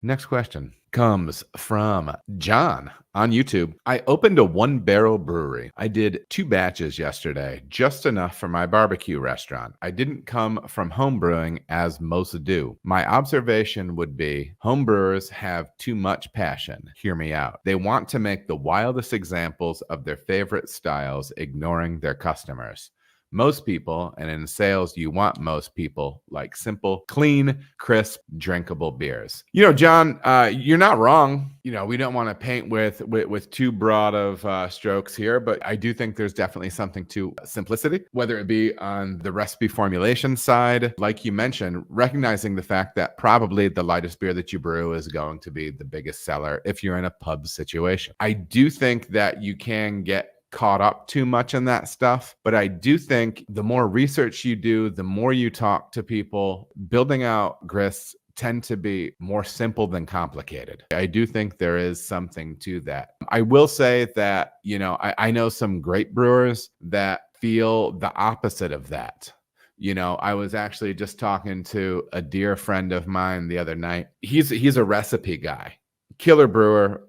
Next question comes from John on YouTube. I opened a 1-barrel brewery. I did 2 batches yesterday, just enough for my barbecue restaurant. I didn't come from home brewing as most do. My observation would be home brewers have too much passion. Hear me out. They want to make the wildest examples of their favorite styles, ignoring their customers. Most people, and in sales, you want most people, like simple, clean, crisp, drinkable beers. John, you're not wrong. We don't want to paint with too broad of strokes here, but I do think there's definitely something to simplicity, whether it be on the recipe formulation side, like you mentioned, recognizing the fact that probably the lightest beer that you brew is going to be the biggest seller if you're in a pub situation. I do think that you can get caught up too much in that stuff. But I do think the more research you do, the more you talk to people, building out grist tend to be more simple than complicated. I do think there is something to that. I will say that, I know some great brewers that feel the opposite of that. I was actually just talking to a dear friend of mine the other night. He's a recipe guy. Killer brewer,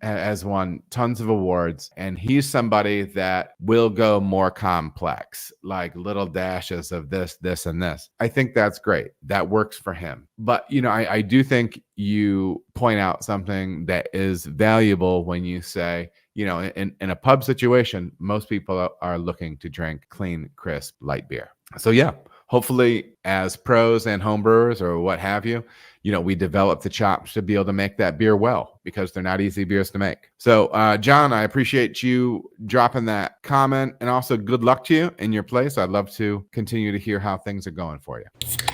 has won tons of awards, and he's somebody that will go more complex, like little dashes of this, and this. I think that's great. That works for him. But, I do think you point out something that is valuable when you say, in a pub situation, most people are looking to drink clean, crisp, light beer. So yeah, hopefully as pros and homebrewers or what have you, we develop the chops to be able to make that beer well, because they're not easy beers to make. So, John, I appreciate you dropping that comment, and also good luck to you in your place. I'd love to continue to hear how things are going for you.